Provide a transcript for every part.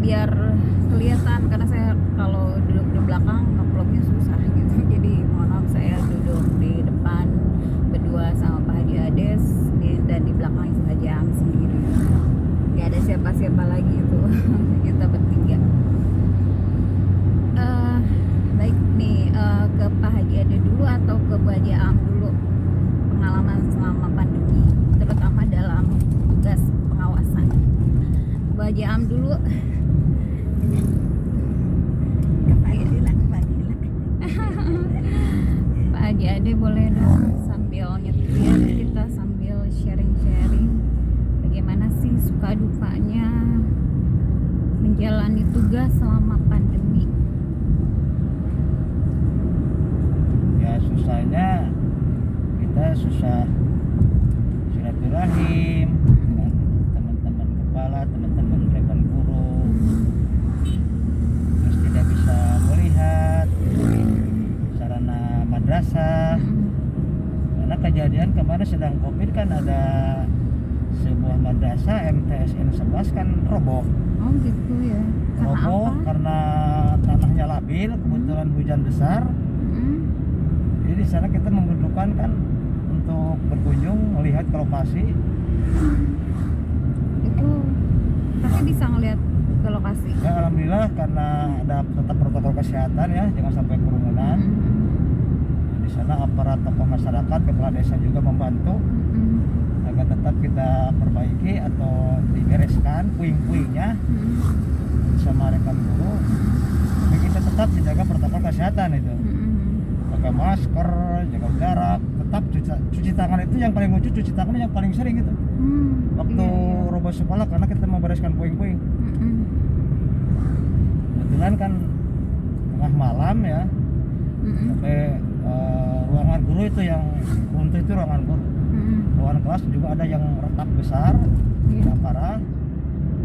biar kelihatan, karena saya kalau duduk di belakang ngevlognya susah gitu. Jadi mohon maaf, saya duduk di depan berdua sama Pak Haji Ades dan di belakang saja sendiri. Gak ada siapa-siapa lagi itu. Kita bertiga. Baik nih, ke Pak Haji Ade dulu atau ke Bu Haji Am dulu, pengalaman selama pandemi terutama dalam tugas pengawasan. Bu Haji Am dulu. Pak Haji Ade boleh dong sambil nyetir, kita sambil sharing-sharing bagaimana sih suka dukanya menjalani tugas selama pandemi. Ya susahnya kita susah silaturahim dengan teman-teman kepala, teman-teman rekan guru, terus tidak bisa melihat sarana madrasah karena kejadian kemarin sedang COVID kan ada sebuah madrasah MTSN 11 kan roboh. Oh gitu ya. Karena Roboh apa? karena tanahnya labil, kebetulan hujan besar. Jadi di sana kita membutuhkan kan untuk berkunjung melihat ke lokasi. Itu tapi bisa ngelihat ke lokasi. Ya alhamdulillah karena ada tetap protokol kesehatan ya, jangan sampai kerumunan. Di sana aparat tokoh masyarakat, kepala desa juga membantu agar tetap kita perbaiki atau dibereskan puing-puingnya sama rekan guru. Tapi kita tetap menjaga protokol kesehatan itu. Pakai masker, jaga jarak, tetap cuci tangan itu yang paling lucu, cuci tangan yang paling sering itu. Waktu roboh sekolah karena kita membereskan puing-puing. Kebetulan kan tengah malam ya, sampai ruangan guru itu yang runtuh itu ruangan guru. Ruangan kelas juga ada yang retak besar, yang parah.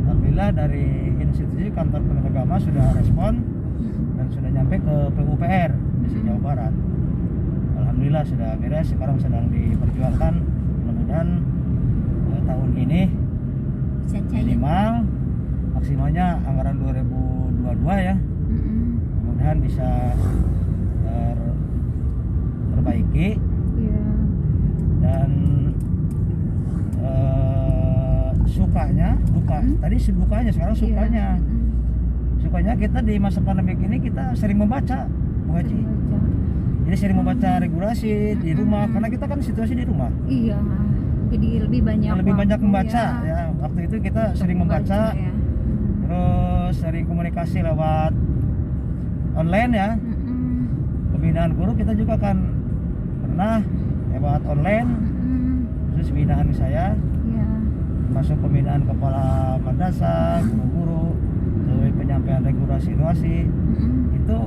Alhamdulillah dari institusi kantor penegak agama sudah respon dan sudah nyampe ke PUPR di Jawa Barat. Alhamdulillah sudah beres, sekarang sedang diperjuangkan. Mudah-mudahan tahun ini minimal maksimalnya anggaran 2022 ya. Mudah-mudahan bisa terperbaiki dan sukanya duka tadi dukanya sekarang sukanya kita di masa pandemi ini kita sering membaca Bu Haji. Jadi sering membaca regulasi di rumah karena kita kan situasi di rumah. Iya. Jadi lebih banyak membaca ya. Waktu itu kita sering membaca ya. Terus sering komunikasi lewat online ya. Pembinaan guru kita juga kan pernah lewat online. Terus pembinaan saya masuk pembinaan kepala madrasah, guru-guru, lalu penyampaian regulasi itu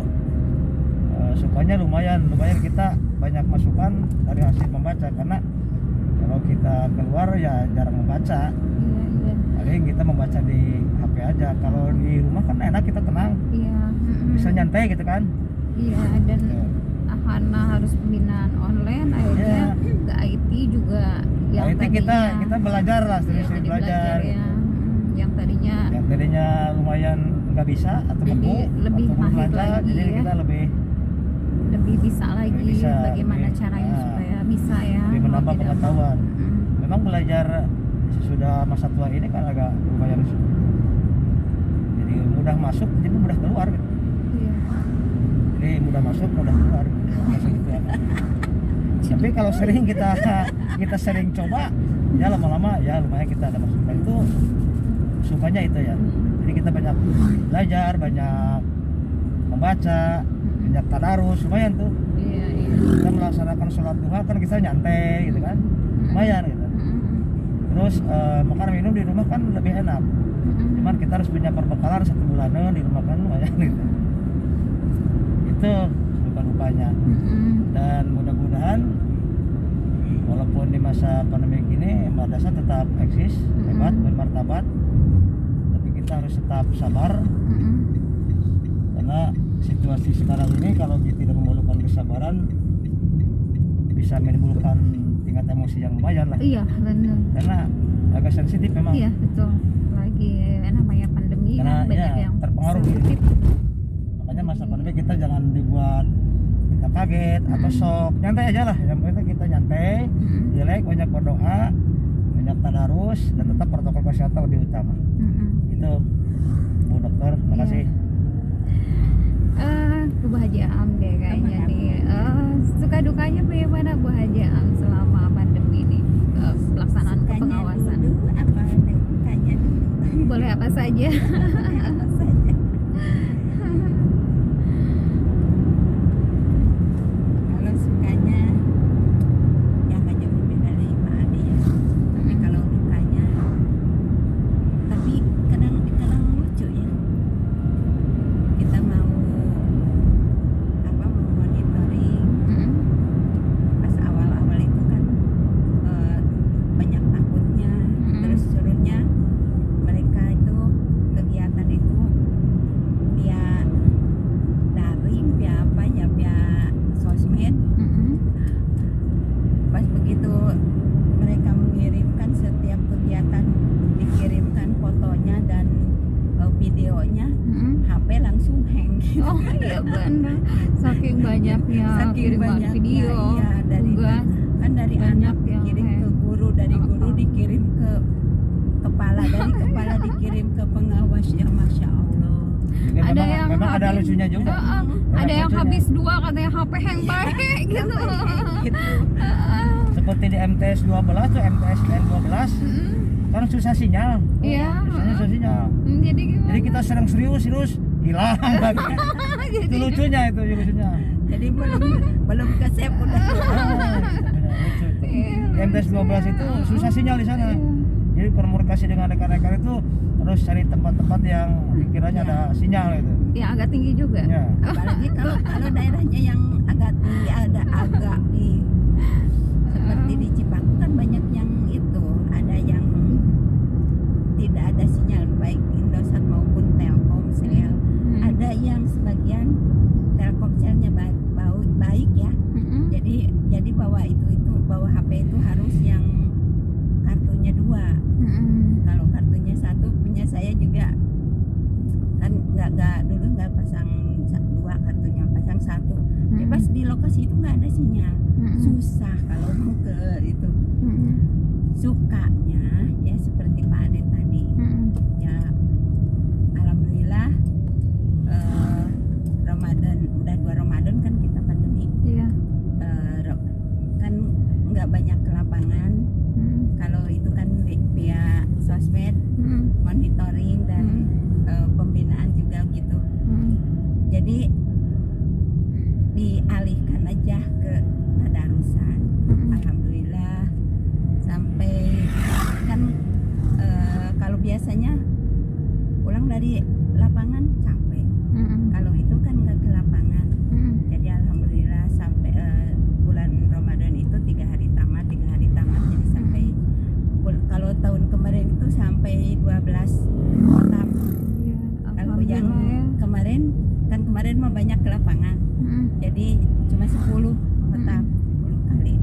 sukanya lumayan kita banyak masukan dari hasil membaca karena kalau kita keluar ya jarang membaca. Paling kita membaca di HP aja. Kalau di rumah kan enak, kita tenang. Bisa nyantai gitu kan. Iya, dan karena harus pembinaan online akhirnya ke IT juga yang IT kita belajar lah, sering belajar ya. Yang tadinya lumayan nggak bisa atau beku lebih mahir lagi jadi ya. kita lebih bisa lagi bagaimana caranya supaya bisa ya lebih menambah pengetahuan. Memang belajar sudah masa tua ini kan agak lumayan jadi mudah masuk jadi mudah keluar gitu. Jadi mudah masuk mudah keluar gitu ya. Tapi kalau sering kita sering coba ya lama-lama ya lumayan kita ada masukan itu sukanya itu ya. Jadi kita banyak belajar, banyak membaca, banyak tadarus, lumayan tuh. Kita melaksanakan sholat duha kan kita nyantai gitu kan, lumayan gitu. Terus makan minum di rumah kan lebih enak. Cuman kita harus punya perbekalan 1 bulanan di rumah kan lumayan gitu. Itu duka-dukanya. Dan mudah-mudahan walaupun di masa pandemi ini madrasah tetap eksis, hebat, bermartabat, tapi kita harus tetap sabar karena situasi sekarang ini kalau kita tidak memerlukan kesabaran bisa menimbulkan tingkat emosi yang lumayan lah. Iya benar. Karena agak sensitif memang. Iya betul. Lagi namanya pandemi ini Karena, kan banyak ya, yang terpengaruh. sensitif. Makanya masa pandemi kita jangan dibuat kita kaget atau shock, nyantai aja lah. Yang penting kita nyantai, relax, banyak berdoa, banyak tadarus, dan tetap protokol kesehatan lebih utama. Itu Bu Dokter, makasih. Kebahagiaan deh kayaknya nih. Suka dukanya bagaimana Bu Haji Am selama pandemi ini, pelaksanaan pengawasan? Dulu apa dukanya dulu? Boleh apa saja. Apa saja. Kalau sukanya ya nggak jauh beda dari Pak Ade ya. Tapi kalau dukanya, tapi kadang lucu ya. Kita mau monitoring. Pas awal-awal itu kan banyak takutnya, terus suruhnya mereka itu kegiatan itu via daring, via apa ya, via sosmed. Pas begitu mereka mengirimkan setiap kegiatan, dikirimkan fotonya dan videonya, HP langsung hang. Oh iya benar, saking banyaknya kiriman video, ya, dari tugas. kan dari banyak anak yang dikirim hang. ke guru, dari guru dikirim ke kepala, dari kepala dikirim ke pengawas. Ya Masya Allah. Juga Ada memang, yang memang ada habis- lucunya juga. Ada yang lucunya. habis 2 katanya HP hang baik gitu. Gitu. Seperti di MTS 12 tuh, MTS N12 kan susah sinyal. Iya. Susah sinyal. Jadi gimana? Jadi kita sering serius hilang lagi. Itu lucunya, itu lucunya. Jadi belum ke save udah. Lucu itu. Di MTS 12 itu susah sinyal di sana. Jadi komunikasi dengan rekan-rekan itu harus cari tempat-tempat yang dikiranya ada sinyal itu. Ya agak tinggi juga. Ya. Apalagi kalau daerahnya yang agak tinggi, agak di seperti di Cipaku kan banyak yang itu, ada yang tidak ada sinyal baik Indosat maupun Telkomsel. Ada yang sebagian Telkomselnya baik ya. Jadi bawa bawa HP itu harus yang kartunya 2. Kalau kartunya 1 punya saya juga kan nggak dulu nggak pasang 2 kartunya, pasang 1. Jadi pas di lokasi itu nggak ada sinyal, susah kalau mau ke itu. Sukanya ya seperti Pak Ade tadi, ya alhamdulillah Ramadan udah 2 Ramadan kan kita pandemi. Iya. Kan nggak banyak ke lapangan. Kalau itu kan via sosmed, monitoring dan pembinaan juga gitu. Jadi dialihkan aja ke tadarusan. Alhamdulillah sampai kan kalau biasanya pulang dari lapangan capek. Kalau itu kan nggak ke lapangan. Jadi alhamdulillah sampai bulan Ramadan itu 3 hari tamat. Jadi sampai kalau tahun kemarin itu sampai 12 kotak. Kalau yang kemarin mah banyak ke lapangan. Jadi cuma 10 kotak, 10 kali.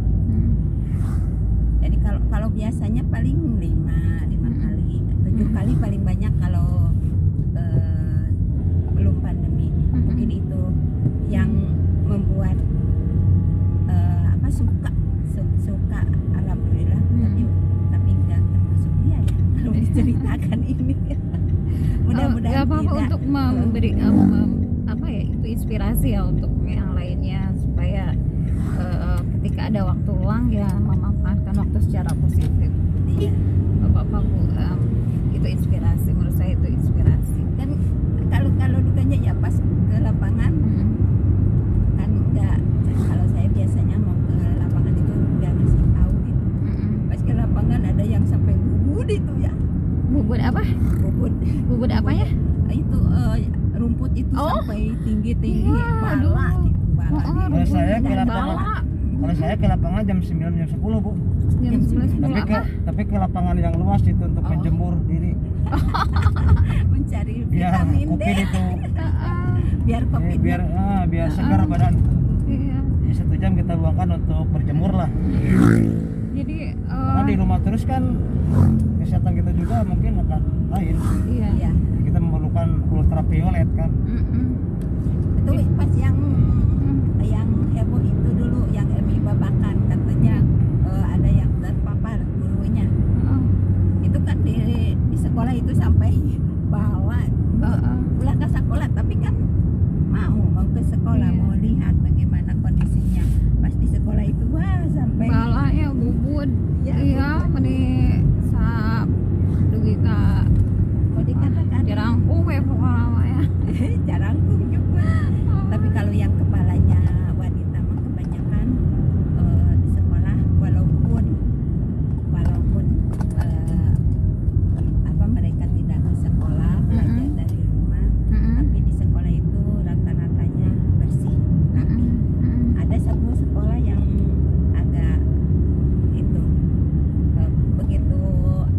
Jadi kalau biasanya paling 5 kali, 7 kali paling banyak kalau belum pandemi. Mungkin itu yang membuat suka alhamdulillah. Tapi nggak termasuk dia ya kalau diceritakan ini. Mudah-mudahan Gak apa-apa tidak. untuk memberi apa ya, itu inspirasi ya untuk yang lainnya supaya ketika ada waktu luang ya memanfaatkan waktu secara positif. Iya. Bapak Bu, itu inspirasi, menurut saya itu inspirasi. Kan kalau dukanya ya pas ke lapangan kan nggak, kalau saya biasanya mau ke lapangan itu nggak ngasih tahu gitu. Pas ke lapangan ada yang sampai bubut itu ya, Bubut apa? Bubut apanya? itu rumput itu Oh. sampai tinggi Iya, aduh. bala gitu, bala Oh, di- Kalau saya ke dan lapangan, bala. kalau saya ke lapangan jam 9 jam 10 Bu. Jam 11 apa? Tapi ke lapangan yang luas itu untuk Oh. menjemur diri. mencari Biar vitamin D, kopi itu biar kopi biar segar badan. Iya. Jadi 1 jam kita luangkan untuk berjemur lah. Jadi Karena di rumah terus kan kesehatan kita juga mungkin akan lain. iya. ya. Kita kan ultraviolet kan. Itu pas yang heboh itu dulu yang MI Babakan katanya ada yang terpapar gurunya. Itu kan di sekolah itu sampai bawa pulang ke sekolah, tapi kan mau ke sekolah, Iya. mau lihat bagaimana kondisinya. Pas di sekolah itu wah sampai balanya bubut iya meni sa dugi ka mau dikatakan jerangkung we pokoknya ya. jarangkung juga. Tapi kalau yang kepalanya wanita mah kebanyakan di sekolah walaupun apa mereka tidak ke sekolah belajar dari rumah, tapi di sekolah itu rata-ratanya bersih rapi. Ada satu sekolah yang agak itu begitu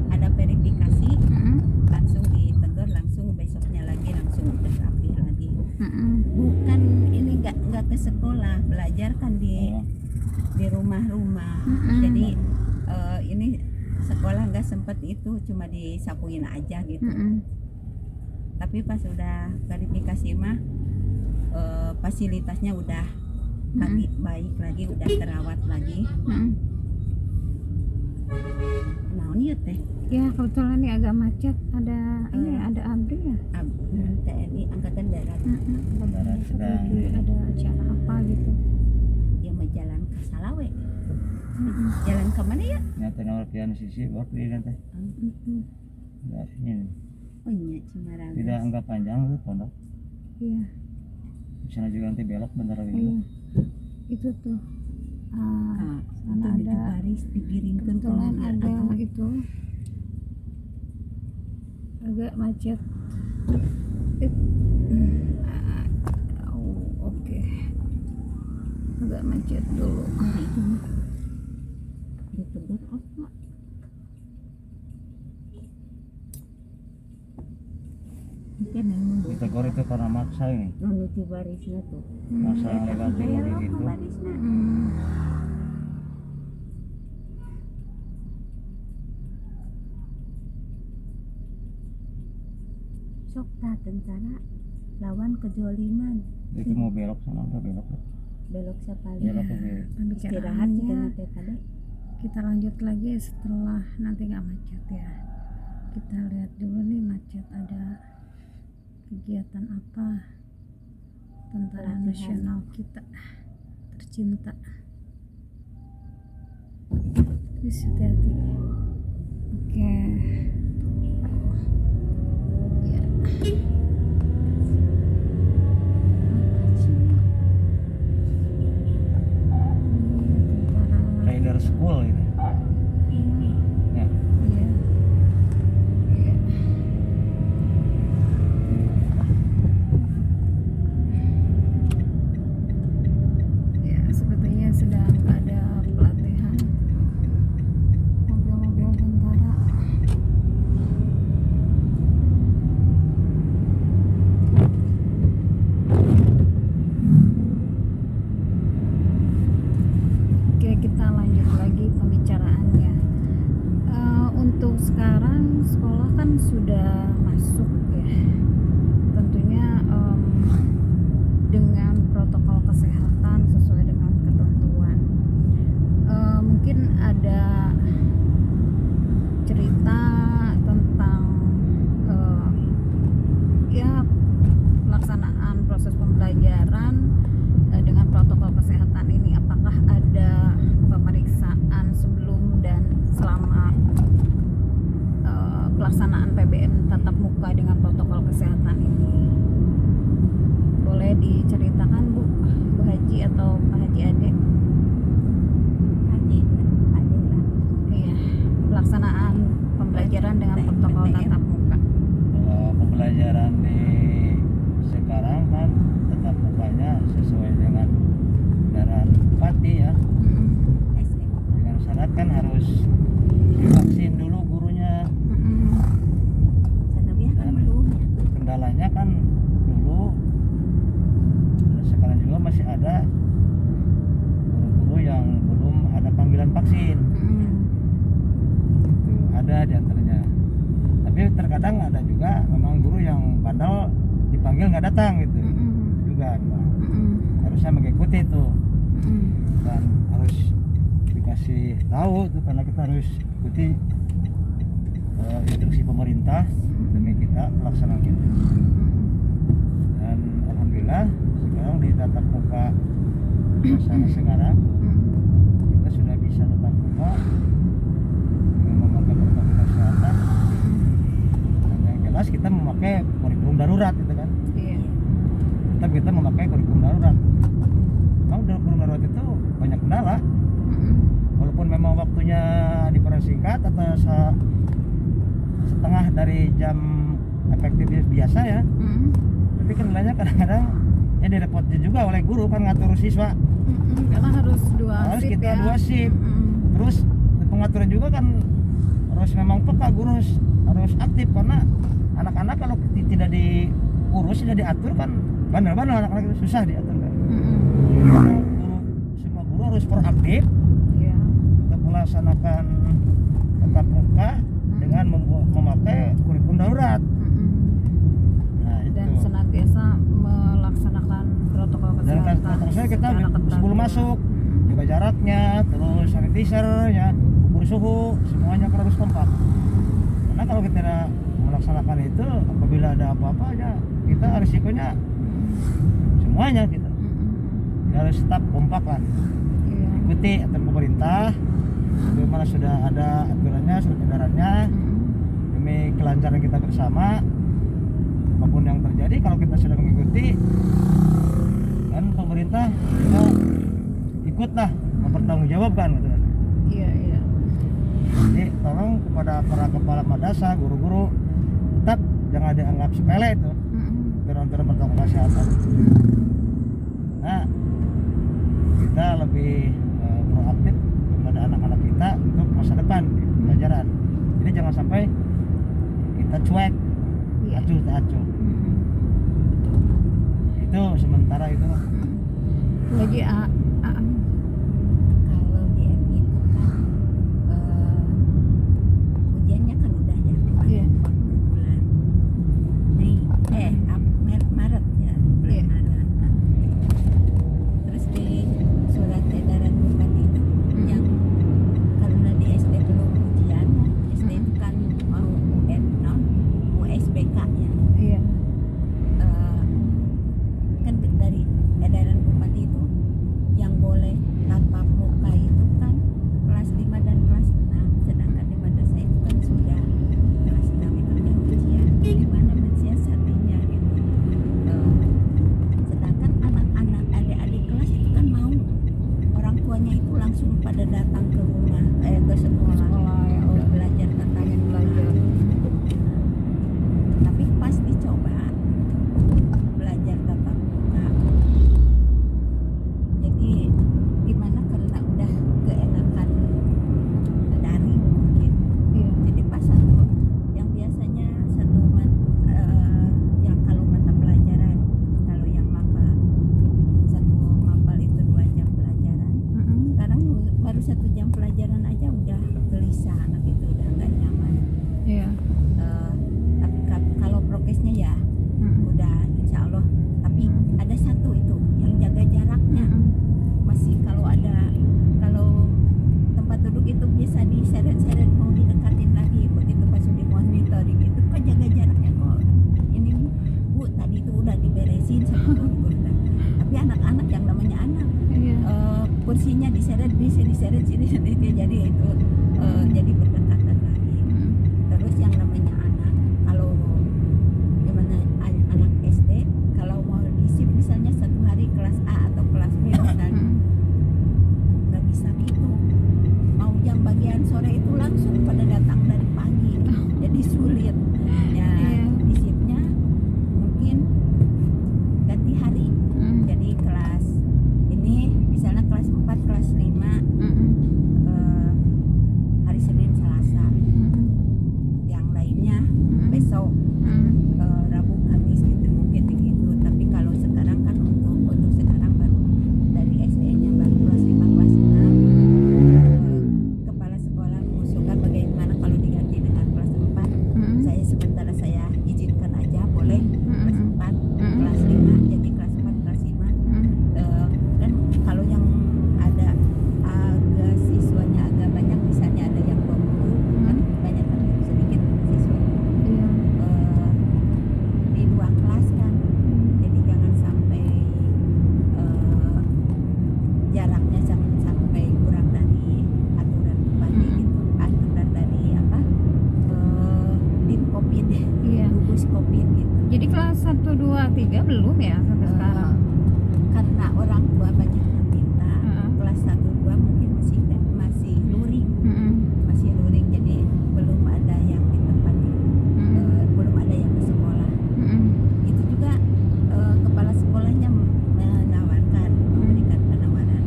ada verifikasi langsung ditegur, langsung besoknya lagi langsung udah rapi lagi. Bukan ini nggak ke sekolah, belajar kan di rumah-rumah. Jadi ini sekolah nggak sempet itu, cuma disapuin aja gitu. Tapi pas udah verifikasi mah fasilitasnya udah lagi baik lagi, udah terawat lagi. Nah ini ya teh Ya kebetulan ini agak macet, ada ini ada abri ya. TNI Angkatan Darat Darat sedang Lagi ada acara apa gitu. dia mau jalan ke Salawe. Jalan ke mana ya? nyata nomor pian sisi waktu ini teh. Enggak ini. Oh iya Cimarang. Tidak anggap panjang tuh pondok. Iya, Di sana juga nanti belok bentar lagi. iya. Itu tuh. Sana Itu ada baris digiringkan kebetulan kalau ada atau itu agak macet. Oke. Agak macet dulu. itu ditegur apa? Mungkin memang Ditegur itu karena maksa ini. menuju barisnya tuh. Maksa yang lewatin mobil itu. Barisnya. Sok tak tentara lawan kezoliman. Itu mau belok sana udah belok. Belok siapa Belok ke istirahat juga Pembicaraannya nanti pada kita lanjut lagi setelah nanti nggak macet ya. Kita lihat dulu nih macet ada kegiatan apa Tentara Pelatihan. Nasional kita tercinta. Terus hati-hati. Oke. Ya. Tentara. Rider School gitu. Ya. Iya. Iya. Ya, sepertinya sedang ada pelatihan mobil-mobil tentara. Oke, kita lanjut lagi pembicaraannya. Untuk sekarang sekolah kan sudah masuk ya. Tentunya dengan protokol kesehatan sesuai dengan ketentuan. Mungkin ada cerita tentang ya pelaksanaan proses pembelajaran dengan protokol kesehatan ini. Apakah ada pemeriksaan sebelum dan selama pelaksanaan PBM tatap muka dengan protokol kesehatan ini? Boleh diceritakan Bu Haji atau Pak Haji Ade? ada lah. Iya, pelaksanaan pembelajaran dengan protokol tatap muka. Kalau pembelajaran di sekarang kan tetap mukanya sesuai dengan kendaraan Pati ya. Dengan syarat kan harus divaksin dulu gurunya. Sanawiyah kan Dan belum ya. kendalanya kan dulu sekarang juga masih ada guru-guru yang belum ada panggilan vaksin. Itu ada di antaranya. Tapi terkadang ada juga juga memang guru yang bandel dipanggil nggak datang gitu juga memang. Harusnya mengikuti itu dan harus dikasih tahu tuh karena kita harus ikuti instruksi pemerintah demi kita melaksanakan itu. Dan alhamdulillah sekarang di tatap muka suasana sekarang kita sudah bisa tatap muka memakai protokol kesehatan. Dan yang jelas kita memakai kurikulum darurat gitu kan. Iya. Tetap kita memakai kurikulum darurat. Memang kurikulum darurat itu banyak kendala. Walaupun memang waktunya dipersingkat atau setengah dari jam efektif biasa ya. Tapi kendalanya kadang-kadang ya direpotin juga oleh guru kan ngatur siswa. Karena harus Harus shift kita ya. 2 shift. Terus pengaturan juga kan harus memang peka, guru harus aktif karena anak-anak kalau tidak diurus, tidak diatur kan bandel-bandel anak-anak itu susah diatur kan. Semua guru harus proaktif Iya. untuk melaksanakan tatap muka dengan memakai kurikulum darurat. Nah, itu. Dan senantiasa melaksanakan protokol Dan kesehatan. protokol kita secara ketat sebelum juga. masuk jaga jaraknya, terus sanitizer-nya, ukur suhu, semuanya kan harus kompak. Karena kalau kita tidak melaksanakan itu, apabila ada apa-apa ya kita risikonya semuanya kita. Kita harus tetap kompak lah. Iya. Ikuti aturan pemerintah, bagaimana sudah ada aturannya, surat edarannya, demi kelancaran kita bersama. Apapun yang terjadi, kalau kita sudah mengikuti, kan pemerintah kita ikutlah mempertanggungjawabkan gitu. Iya, iya. Jadi tolong kepada para kepala madrasah, guru-guru tetap jangan dianggap sepele itu aturan-aturan protokol kesehatan. Nah, kita lebih proaktif kepada anak-anak kita untuk masa depan di pelajaran. Jadi jangan sampai kita cuek, Iya. acuh tak acuh. Itu sementara itu. Lagi Kalau di MI itu kan ujiannya kan udah ya kemarin Iya. waktu bulan Mei Maret ya bulan Iya. Maret. Terus di surat edaran bupati itu yang karena di SD belum ujian, SD itu kan mau UN non USBK ya. Iya. Kan dari edaran bupati itu yang boleh tatap muka itu kan kelas 5 dan kelas 6, sedangkan di madrasah itu kan sudah kelas 6 itu kan ujian. Gimana mensiasatinya gitu. Sedangkan anak-anak adik-adik kelas itu kan mau orang tuanya itu langsung pada datang ke rumah ke sekolah ya, untuk belajar tatap pengen belajar. tapi pas dicoba belajar tatap muka jadi gimana karena udah keenakan daring mungkin Iya. jadi pas satu yang biasanya yang kalau mata pelajaran kalau yang mapal satu mapal itu 2 jam pelajaran sekarang baru 1 jam pelajaran aja udah gelisah anak itu udah nggak nyaman. Iya. Tapi kalau prokesnya ya udah insya Allah, tapi ada satu itu yang jaga jaraknya masih kalau tempat duduk itu bisa diseret-seret mau didekatin lagi begitu pas di monitoring itu kok jaga jaraknya kok ini Bu tadi itu udah diberesin sama guru tapi anak-anak yang namanya anak Iya. kursinya diseret sini jadi itu jadi berdekatan lagi. Terus yang namanya anak kalau gimana anak SD kalau mau disip misalnya satu hari kelas A atau kelas B misalnya nggak bisa gitu, mau jam bagian sore itu langsung pada datang dari pagi jadi sulit ya. Iya. Disipnya mungkin ganti hari jadi kelas ini misalnya kelas 4 kelas 5 eh, 1, 2, 3 belum ya sampai sekarang. Karena orang tua banyak yang minta. Heeh. Kelas 1, 2 mungkin masih luring. Mm-mm. Masih luring, jadi belum ada yang ditempati. Belum ada yang ke sekolah. Mm-mm. Itu juga kepala sekolahnya menawarkan, memberikan penawaran.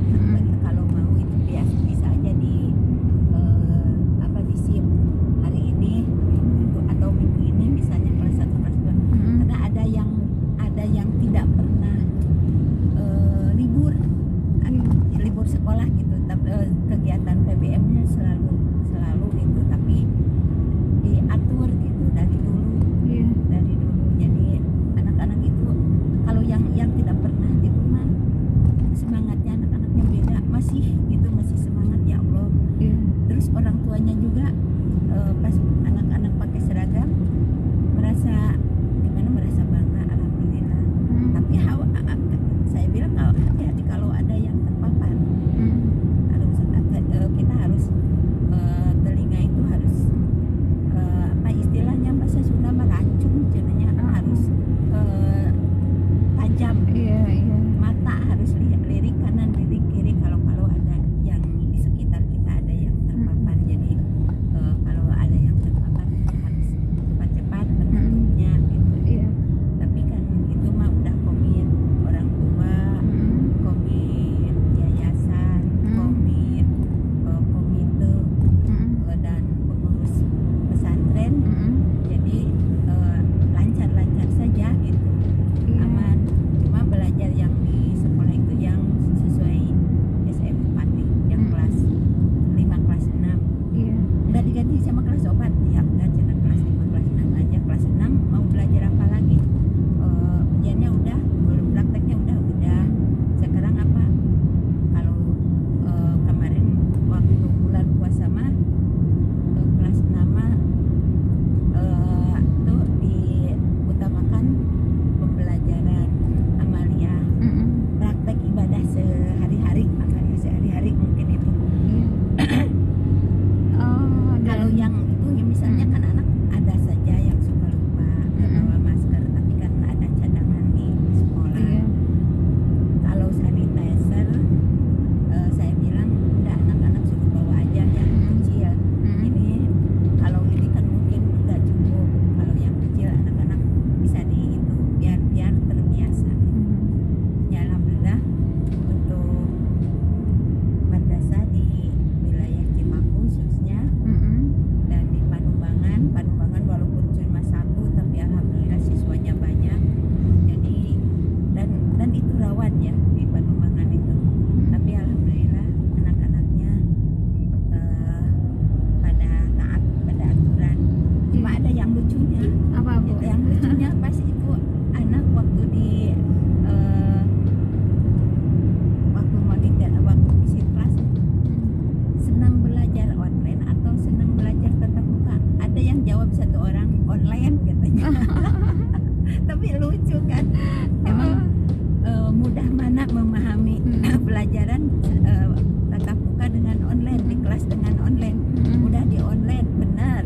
Kalau mau itu bisa aja di di SIM hari ini atau minggu ini, misalnya kelas 1, kelas 2. Mm-mm. Karena ada yang tidak pernah libur libur sekolah gitu, tapi kegiatan PBM-nya selalu gitu, tapi diatur gitu dari dulu. Iya. Jadi anak-anak itu kalau yang tidak pernah di rumah, semangatnya anak-anaknya beda, masih semangat, ya Allah. Iya. Terus orang tuanya juga pas anak-anak pakai seragam merasa bangga, alhamdulillah. Tapi saya bilang kalau hati-hati kalau ada yang terpapar, kita harus telinga itu harus istilahnya bahasa Sunda merancung, jadinya harus tajam. Iya. Mata harus lirik kanan, lirik kiri kalau ada yang di sekitar kita ada yang terpapar. Jadi kalau ada yang terpapar harus cepat-cepat menentunya gitu. Iya. Tapi kan itu mah udah komit orang tua, komit yayasan, komit komite dan pengurus pesantren. Jadi lancar-lancar saja gitu, aman. Cuma belajar yang di sekolah itu yang sesuai SM4 nih, yang kelas 5, kelas 6. Iya. Nggak diganti sama kelas obat ya, nggak, cuma kelas 5, kelas 6 aja. Kelas 6 mau belajar apa lagi? Ujiannya udah, prakteknya udah. Sekarang apa? Kalau kemarin waktu bulan puasa mah kelas 6 mah tuh diutamakan pembelajaran amalia, praktek ibadah sehari-hari, amalia sehari-hari mungkin itu. Kalau yang itu ya misalnya kan anak ada saja yang suka lupa bawa masker, tapi kan ada cadangan di sekolah. Iya. Kalau sanitizer saya bilang udah anak-anak suruh bawa aja yang kecil. Ini kalau ini kan mungkin nggak cukup. Kalau yang kecil anak-anak bisa di itu biar terbiasa. Ya alhamdulillah untuk madrasah di wilayah Cimaku khususnya dan di Panumbangan walaupun cuma 1 tapi alhamdulillah siswanya banyak. Jadi dan itu rawan ya di Panumbangan itu. Tapi alhamdulillah anak-anaknya pada taat pada aturan. Cuma ada yang lucunya. Apa, Bu? Yang lucunya pas itu anak waktu di waktu monitor, waktu visit kelas, senang belajar online atau senang belajar tatap muka. Ada yang jawab satu orang online katanya. Tapi lucu kan, emang mudah mana memahami pelajaran tatap muka dengan online, di kelas dengan online. Udah di online benar,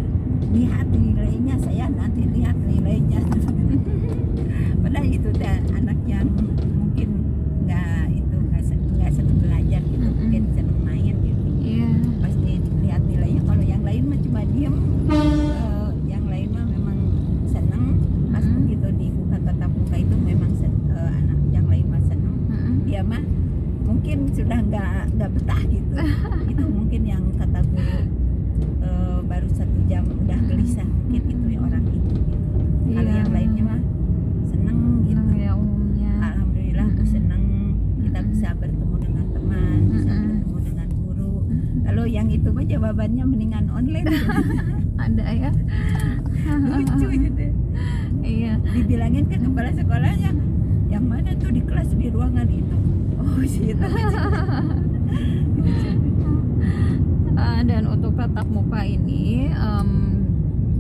lihat nilainya, saya nanti lihat nilainya. Padahal itu dan anak yang mungkin nggak senang belajar gitu, mungkin senang main gitu. Iya. Pasti lihat nilainya. Kalau yang lain mah cuma diem, yang lain mah memang seneng. Pas begitu dibuka tatap muka itu memang anak yang lain mah seneng. Dia mah mungkin sudah nggak betah gitu. Itu mungkin yang kata guru baru 1 jam udah gelisah, mungkin itu ya orang itu gitu. Kalau Iya. yang lainnya mah seneng gitu. Ya umumnya. Alhamdulillah aku seneng kita bisa bertemu dengan teman, bisa bertemu dengan guru. Kalau yang itu mah jawabannya mendingan online. Ada ya. Lucu gitu. Iya. Dibilangin ke kepala sekolahnya, yang mana tuh di kelas di ruangan itu. Oh sih itu. Dan untuk tatap muka ini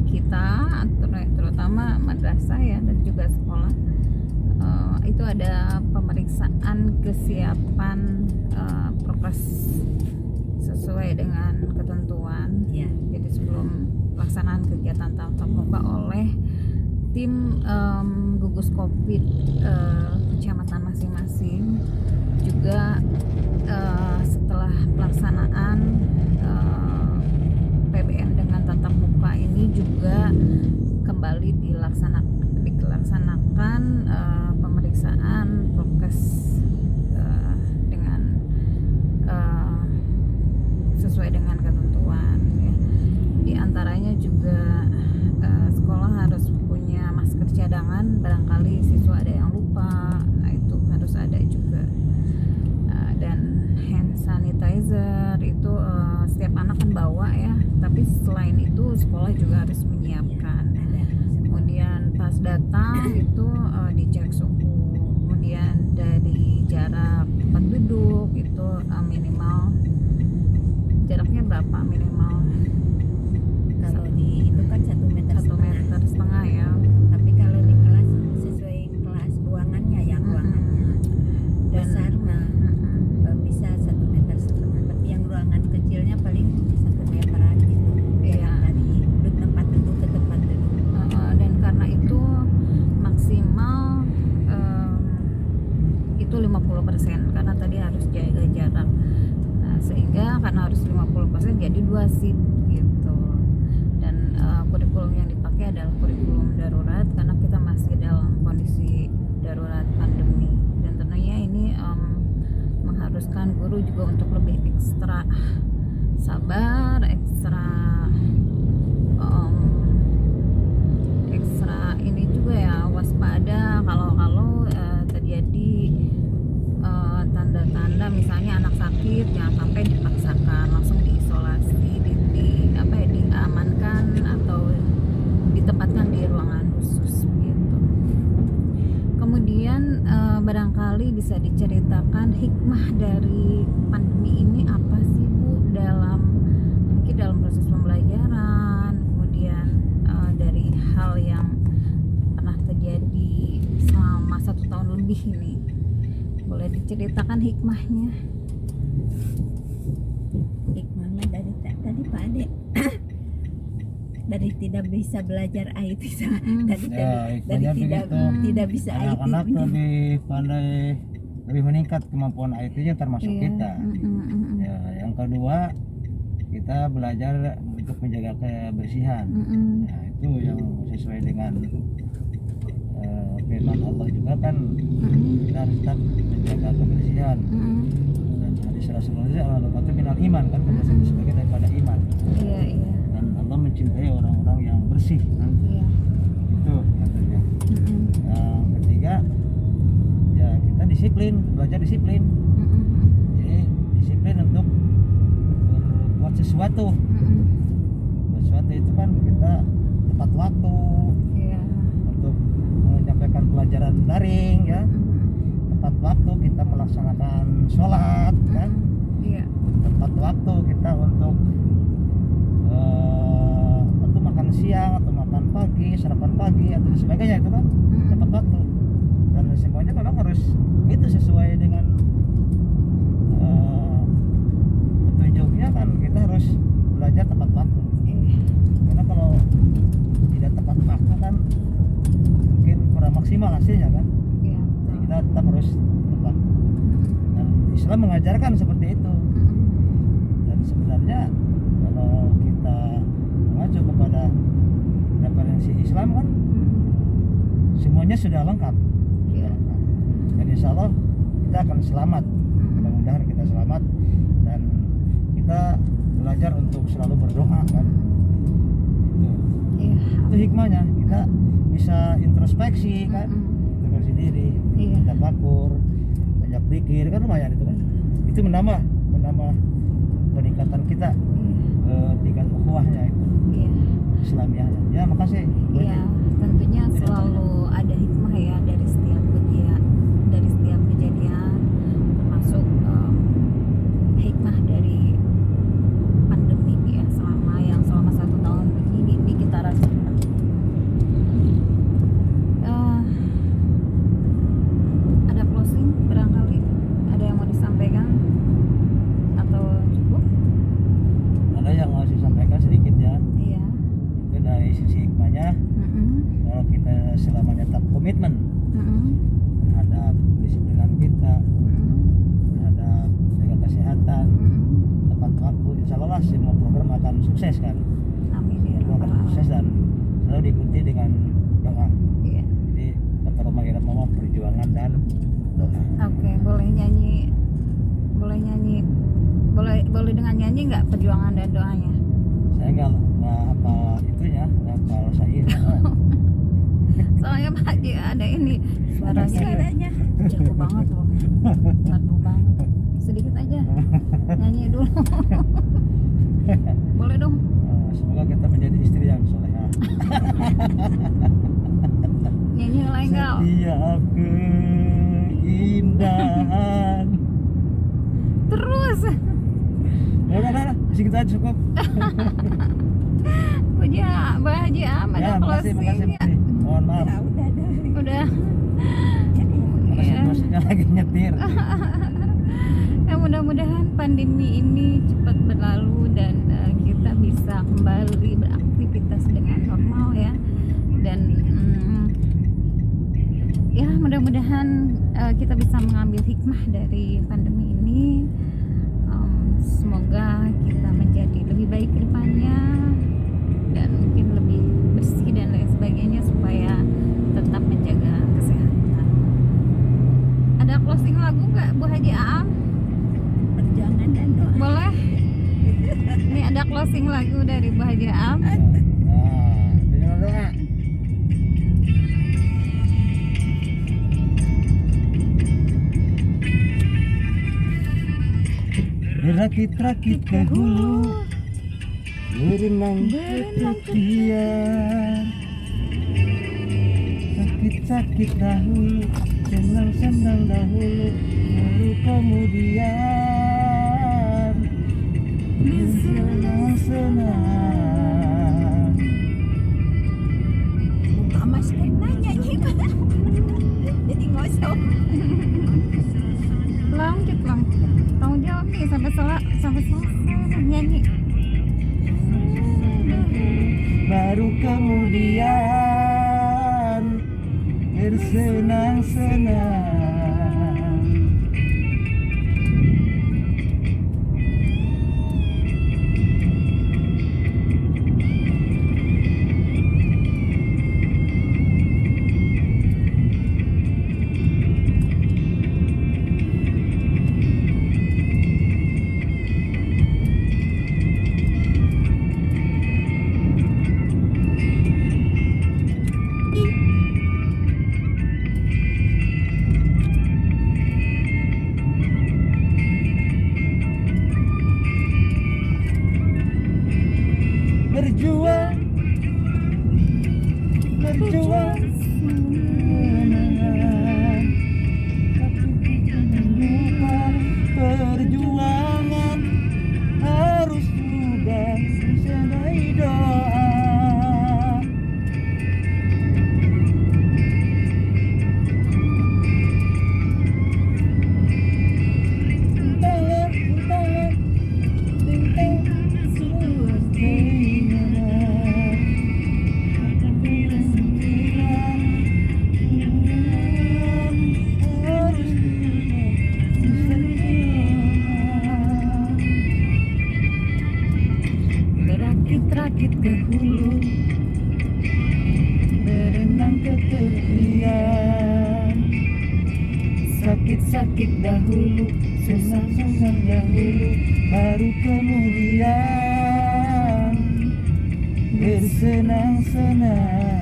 kita terutama madrasah ya dan juga sekolah itu ada pemeriksaan kesiapan prokes sesuai dengan ketentuan. Iya. Jadi sebelum pelaksanaan kegiatan tatap muka oleh tim gugus COVID kecamatan masing-masing juga setelah pelaksanaan PBM dengan tatap muka ini juga kembali dilaksanakan pemeriksaan prokes dengan sesuai dengan ketentuan ya. Di antaranya juga sekolah harus punya masker cadangan, barangkali siswa ada yang lupa, nah itu harus ada juga. Dan hand sanitizer itu setiap anak kan bawa ya, tapi selain itu sekolah juga harus menyiapkan. Kemudian pas datang itu dicek suhu, kemudian dari jarak tempat duduk itu minimal jaraknya berapa minimal? Kalau di itu kan 1,5 meter ya. tapi kalau di kelas sesuai kelas ruangannya yang ruangannya besar mah bisa 1,5 meter, tapi yang ruangan kecilnya paling 1 meteran gitu. Iya. Dari tempat duduk ke tempat duduk. Dan karena itu maksimal itu 50% karena tadi harus jaga jarak. Nah, sehingga karena harus 50% jadi 2 shift gitu. Dan kurikulum yang dipakai adalah kurikulum darurat karena kita masih dalam kondisi darurat pandemi, dan tentunya ini mengharuskan guru juga untuk lebih ekstra sabar, ekstra ini juga ya, waspada kalau terjadi tanda-tanda misalnya anak sakit, jangan sampai dipaksakan, langsung diisolasi, diamankan atau ditempatkan di ruangan khusus gitu. Kemudian barangkali bisa diceritakan hikmah dari pandemi ini apa sih Bu, mungkin dalam proses pembelajaran, kemudian dari hal yang pernah terjadi selama 1 tahun lebih ini, boleh diceritakan hikmahnya? Hikmahnya dari tadi Pak Ade dari tidak bisa belajar IT tadi dari tidak bisa IT anak-anak lebih pandai, lebih meningkat kemampuan IT-nya termasuk kita. Ya, yang kedua kita belajar untuk menjaga kebersihan. Ya, itu yang sesuai dengan firman Allah juga kan, kita harus tetap menjaga kebersihan. Dan hadis Rasulullah al-Qatu minal iman kan, kebersihan sebagai daripada iman. Iya. Dan Allah mencintai orang-orang yang bersih kan. Iya. Itu katanya. Yang ketiga ya kita disiplin, belajar disiplin. Jadi disiplin untuk berbuat sesuatu. Sesuatu itu kan kita tepat waktu. Iya. Untuk menyampaikan pelajaran daring ya, tepat waktu kita melaksanakan sholat kan. Iya. Tepat waktu kita untuk makan siang atau makan pagi, sarapan pagi atau sebagainya, itu kan tepat waktu. Dan semuanya memang harus itu sesuai dengan petunjuknya kan, kita harus belajar tepat waktu. Karena kalau tidak tepat waktu kan mungkin kurang maksimal hasilnya kan. Iya. Jadi kita tetap harus tepat. Dan Islam mengajarkan seperti itu. Dan sebenarnya kalau kita mengacu kepada referensi Islam kan semuanya sudah lengkap. Dan insya Allah kita akan selamat. Mudah-mudahan kita selamat, dan kita belajar untuk selalu berdoa kan. Itu hikmahnya, kita bisa introspeksi kan, introspeksi diri, kita tafakur, banyak pikir kan, lumayan itu kan. Itu menambah peningkatan kita tingkat ukhuwahnya itu, Islamiyahnya. Ya makasih. Iya, tentunya selalu ada hikmah ya dari setiap kejadian, termasuk hikmah dari pandemi ya, selama 1 tahun ini kita rasakan. Ada closing barangkali, ada yang mau disampaikan atau cukup? Ada yang harus disampaikan sedikit ya. Iya. Itu dari sisi hikmahnya. selama tetap komitmen Mm-mm. terhadap disiplinan kita, Mm-mm. terhadap jaga kesehatan, Mm-mm. tepat waktu, insya Allah lah semua program akan sukses kan, Amin ya semua rabbal akan sukses dan alamin. selalu diikuti dengan doa. Iya. Jadi kata Roma Irama perjuangan dan doa. Oke, boleh nyanyi, boleh dengan nyanyi nggak perjuangan dan doanya? Saya nggak apa itunya, nggak hafal syair. Soalnya Pak Haji ada ini suaranya Suaranya jago banget loh, jago banget. Sedikit aja nyanyi dulu. Boleh dong. Semoga kita menjadi istri yang soleha. Nyanyi lain nggak? Setiap keindahan. Terus. Udah, segitu aja cukup. Pak Haji amat Ya, ya makasih. closing ya. Mohon maaf. ya udah deh. Udah. Karena Iya. situasinya lagi nyetir. Ya mudah-mudahan pandemi ini cepat berlalu dan kita bisa kembali beraktivitas dengan normal ya. Dan ya mudah-mudahan kita bisa mengambil hikmah dari pandemi ini. Semoga kita menjadi lebih baik ke depannya dan mungkin lebih bersih dan lain sebagainya supaya tetap menjaga kesehatan. Ada closing lagu nggak Bu Haji Aam? Perjuangan dan doa. Boleh? Ini ada closing lagu dari Bu Haji Aam. Nah, dengan doa. Berakit-rakit ke hulu, berenang ke tepian. Sakit-sakit dahulu, senang-senang dahulu, baru kemudian bersenang-senang. Buka masker nyanyi. Jadi ngosok. Lanjut lang. Tanggung jawab nih sampai selesai nyanyi. Baru kemudian bersenang-senang. Berjuang, berjuang, tapi jangan lupa perjuangan harus juga disertai doa. Tangan, tangan, ting-ting, sebuah keinginan. Berakit-rakit ke hulu, berenang ke tepian. Sakit-sakit dahulu, senang-senang dahulu, baru kemudian bersenang-senang.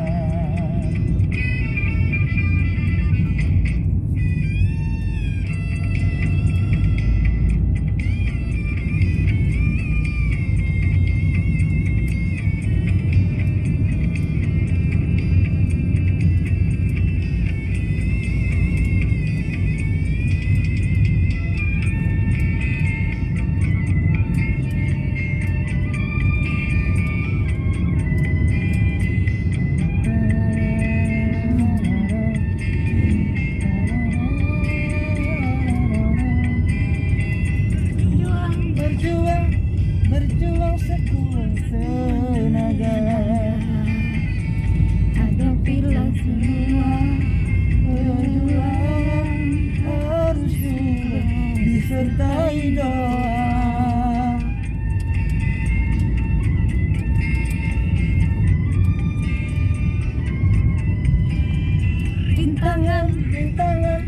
rintangan rintangan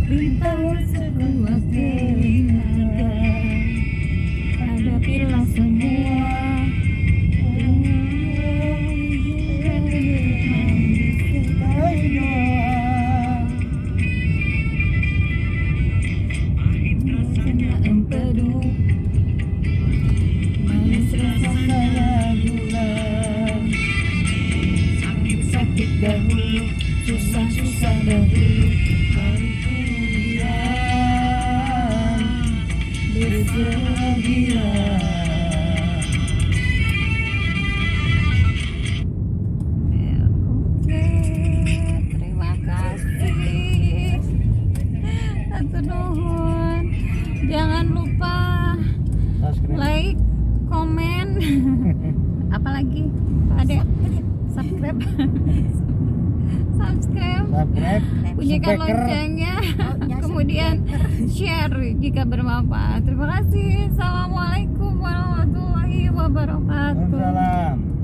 rintangan sekuat tenaga, hadapilah semua. Empedu manis rasa bulan, sakit dahulu, susah dahulu, kemudian berbahagia. Oke, terima kasih. Atur nuhun. Jangan lupa like, komen, apalagi ada subscribe, bunyikan loncengnya, kemudian share jika bermanfaat. Terima kasih. Assalamualaikum warahmatullahi wabarakatuh. Waalaikumsalam.